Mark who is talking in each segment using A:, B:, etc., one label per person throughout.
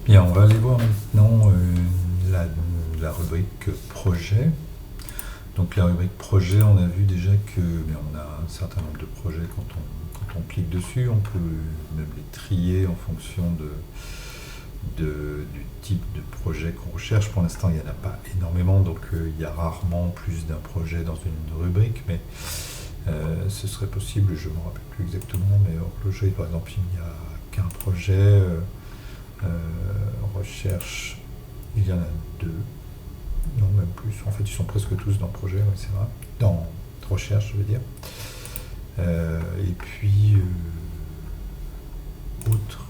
A: Bien, on va aller voir maintenant la rubrique projet. Donc la rubrique projet, on a vu déjà que on a un certain nombre de projets quand on clique dessus. On peut même les trier en fonction du type de projet qu'on recherche. Pour l'instant, il n'y en a pas énormément, donc il y a rarement plus d'un projet dans une rubrique, mais ce serait possible, je ne me rappelle plus exactement, mais horlogerie par exemple, il n'y a qu'un projet. Recherche, il y en a deux, non même plus, en fait ils sont presque tous dans le projet, oui, c'est vrai, dans recherche je veux dire. Et puis autre,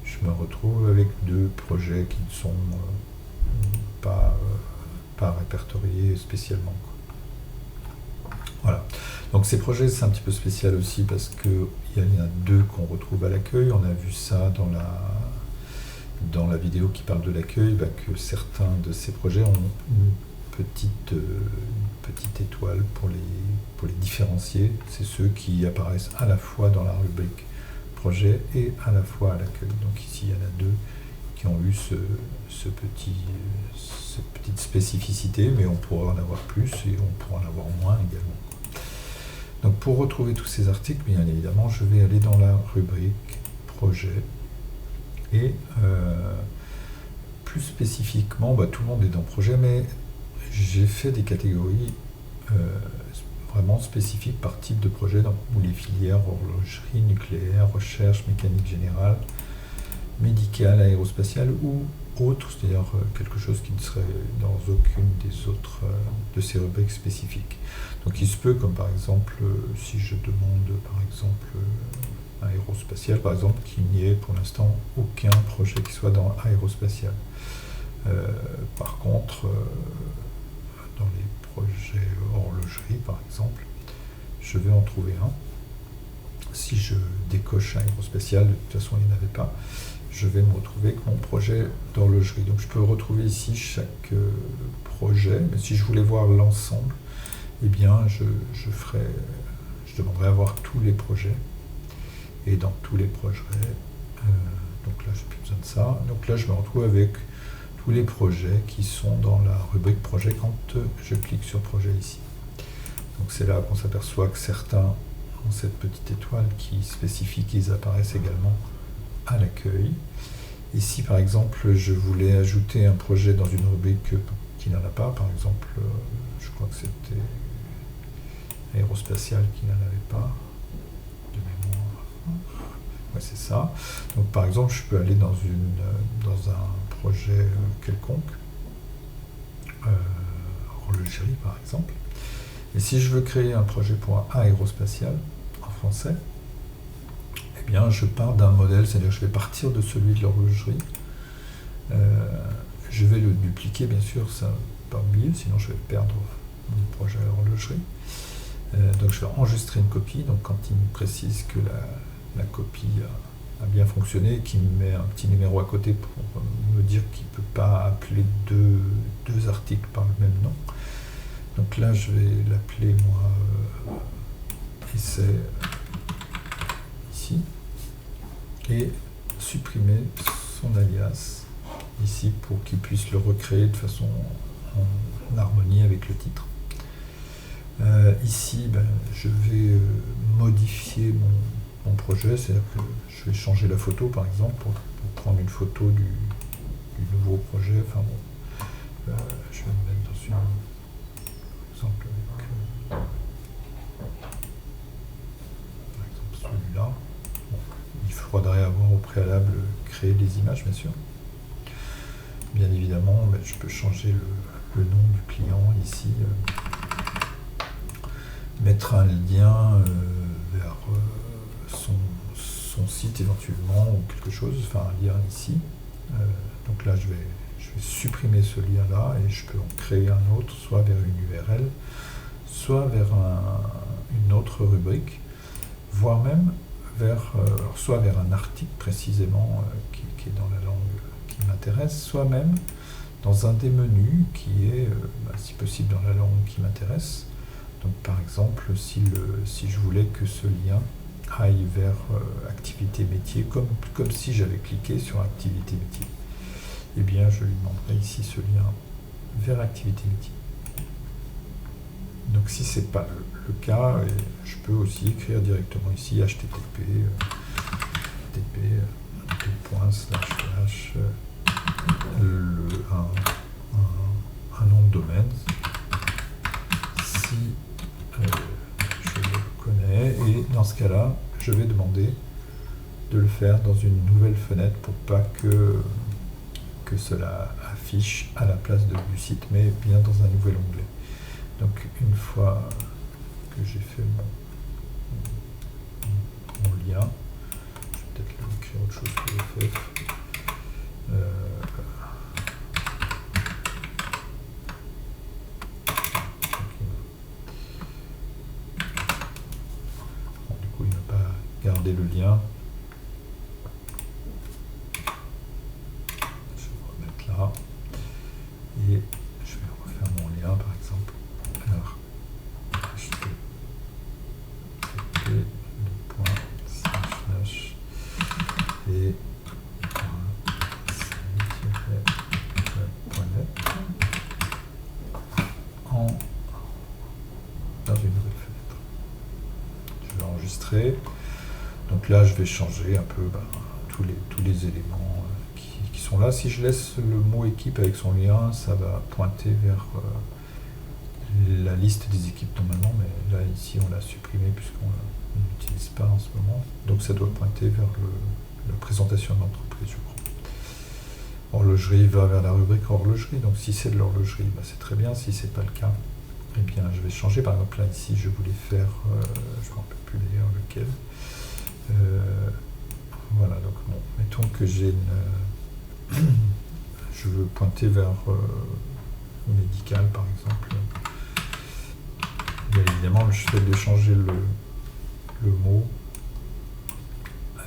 A: je me retrouve avec deux projets qui ne sont pas répertoriés spécialement, quoi. Voilà, donc ces projets c'est un petit peu spécial aussi parce qu'il y en a deux qu'on retrouve à l'accueil. On a vu ça dans la vidéo qui parle de l'accueil, que certains de ces projets ont une petite étoile pour les différencier. C'est ceux qui apparaissent à la fois dans la rubrique projet et à la fois à l'accueil. Donc ici il y en a deux qui ont eu cette petite spécificité, mais on pourrait en avoir plus et on pourrait en avoir moins également. Donc pour retrouver tous ces articles, bien évidemment, je vais aller dans la rubrique projet. Et plus spécifiquement, tout le monde est dans projet, mais j'ai fait des catégories vraiment spécifiques par type de projet, où les filières horlogerie, nucléaire, recherche, mécanique générale, médicale, aérospatiale ou autre, c'est-à-dire quelque chose qui ne serait dans aucune des autres de ces rubriques spécifiques. Donc il se peut, comme par exemple, si je demande par exemple aérospatial, par exemple, qu'il n'y ait pour l'instant aucun projet qui soit dans aérospatial. Par contre, dans les projets horlogerie, par exemple, je vais en trouver un. Si je décoche aérospatial, de toute façon il n'y en avait pas, je vais me retrouver avec mon projet d'horlogerie. Donc je peux retrouver ici chaque projet, mais si je voulais voir l'ensemble, eh bien je demanderais à voir tous les projets. Et dans tous les projets, donc là j'ai plus besoin de ça, donc là je me retrouve avec tous les projets qui sont dans la rubrique projet quand je clique sur projet ici. Donc c'est là qu'on s'aperçoit que certains ont cette petite étoile qui spécifie qu'ils apparaissent également à l'accueil. Ici par exemple je voulais ajouter un projet dans une rubrique qui n'en a pas, par exemple je crois que c'était aérospatial qui n'en avait pas. Ouais, c'est ça. Donc par exemple, je peux aller dans un projet quelconque, horlogerie par exemple. Et si je veux créer un projet pour un aérospatial en français, eh bien je pars d'un modèle, c'est-à-dire je vais partir de celui de l'horlogerie. Je vais le dupliquer, bien sûr, ça ne pas oublier, sinon je vais perdre mon projet à l'horlogerie. Donc je vais enregistrer une copie, donc quand il me précise que la copie a bien fonctionné, qui me met un petit numéro à côté pour me dire qu'il ne peut pas appeler deux articles par le même nom. Donc là, je vais l'appeler, moi, essai, ici, et supprimer son alias, ici, pour qu'il puisse le recréer de façon en harmonie avec le titre. Ici, je vais modifier mon projet, c'est-à-dire que je vais changer la photo par exemple pour prendre une photo du nouveau projet. Enfin bon, je vais me mettre dans une exemple avec par exemple celui-là. Bon, il faudrait avoir au préalable créé les images, bien sûr. Bien évidemment, je peux changer le nom du client ici, mettre un lien vers son site éventuellement ou quelque chose, enfin un lien ici. Donc là je vais supprimer ce lien là et je peux en créer un autre, soit vers une URL, soit vers une autre rubrique, voire même soit vers un article précisément qui est dans la langue qui m'intéresse, soit même dans un des menus qui est si possible dans la langue qui m'intéresse. Donc par exemple si je voulais que ce lien aille vers activité métier, comme si j'avais cliqué sur activité métier. Eh bien, je lui demanderai ici ce lien vers activité métier. Donc si ce n'est pas le cas, je peux aussi écrire directement ici http un nom de domaine si je le connais, et dans ce cas-là je vais demander de le faire dans une nouvelle fenêtre pour pas que cela affiche à la place du site, mais bien dans un nouvel onglet. Donc une fois que j'ai fait mon lien, je vais peut-être écrire autre chose que FF. Bon, du coup il ne va pas garder le lien. Je vais remettre là et je vais refaire mon lien par exemple. Alors, http:// et dans une nouvelle fenêtre. Je vais enregistrer. Donc là, je vais changer un peu tous les éléments qui sont là. Si je laisse le mot équipe avec son lien, ça va pointer vers la liste des équipes normalement, mais là, ici, on l'a supprimé puisqu'on n'utilise pas en ce moment. Donc ça doit pointer vers la présentation de l'entreprise, je crois. Horlogerie va vers la rubrique horlogerie, donc si c'est de l'horlogerie, c'est très bien. Si c'est pas le cas, eh bien je vais changer. Par exemple là ici je voulais faire, je ne me rappelle plus d'ailleurs lequel. Voilà, donc bon, mettons que j'ai je veux pointer vers médical par exemple. Bien évidemment le fait de changer le mot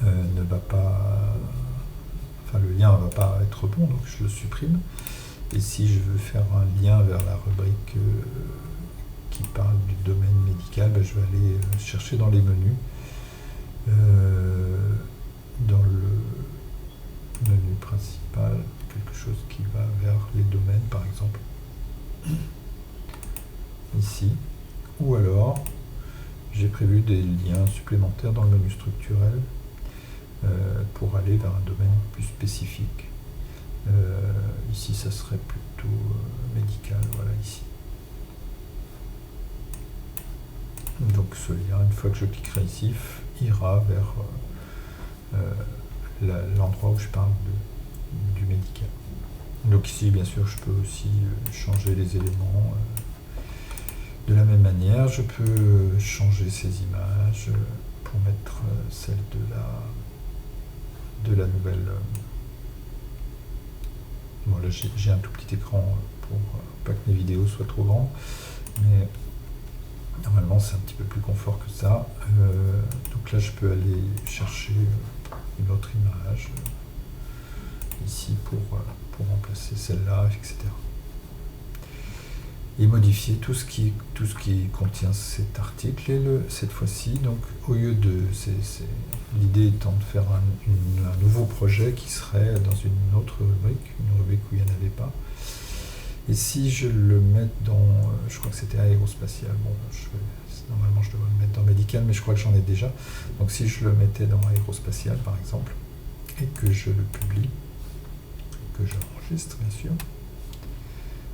A: ne va pas, le lien ne va pas être bon, donc je le supprime. Et si je veux faire un lien vers la rubrique qui parle du domaine médical, je vais aller chercher dans les menus, dans le menu principal, quelque chose qui va vers les domaines par exemple, ici. Ou alors, j'ai prévu des liens supplémentaires dans le menu structurel pour aller vers un domaine plus spécifique. Ici, ça serait plutôt médical, voilà, ici. Donc ce lien, une fois que je cliquerai ici, ira vers l'endroit où je parle du médical. Donc ici, bien sûr, je peux aussi changer les éléments de la même manière. Je peux changer ces images pour mettre celle de la nouvelle. Bon, là j'ai un tout petit écran pour pas que mes vidéos soient trop grandes, mais normalement c'est un petit peu plus confort que ça. Donc là je peux aller chercher une autre image ici pour remplacer celle-là, etc. Et modifier tout ce qui contient cet article. Et cette fois-ci, donc au lieu de l'idée étant de faire un nouveau projet qui serait dans une autre rubrique, une rubrique où il n'y en avait pas. Et si je le mets dans, je crois que c'était aérospatial, bon, normalement je devrais le mettre dans médical, mais je crois que j'en ai déjà. Donc si je le mettais dans aérospatial par exemple, et que je le publie, que j'enregistre bien sûr,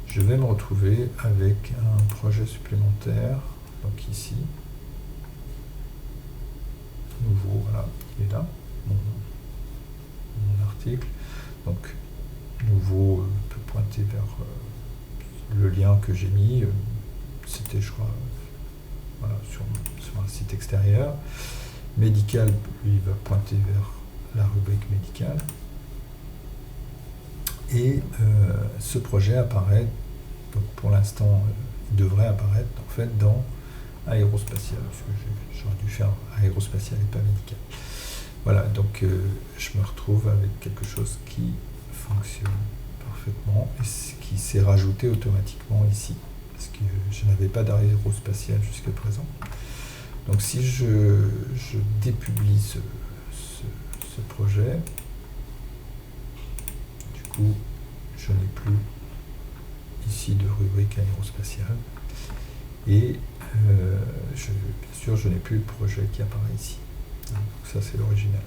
A: je vais me retrouver avec un projet supplémentaire, donc ici, nouveau, voilà, il est là, mon article, donc nouveau peut pointer vers le lien que j'ai mis, c'était je crois, voilà, sur un site extérieur. Médical, lui, va pointer vers la rubrique médicale. Et ce projet apparaît, donc pour l'instant, il devrait apparaître en fait dans aérospatial, parce que j'aurais dû faire aérospatial et pas médical. Voilà, donc je me retrouve avec quelque chose qui fonctionne parfaitement et qui s'est rajouté automatiquement ici, parce que je n'avais pas d'aérospatial jusqu'à présent. Donc si je dépublie ce projet, du coup, je n'ai plus ici de rubrique aérospatiale. Et bien sûr, je n'ai plus le projet qui apparaît ici. Donc ça, c'est l'original.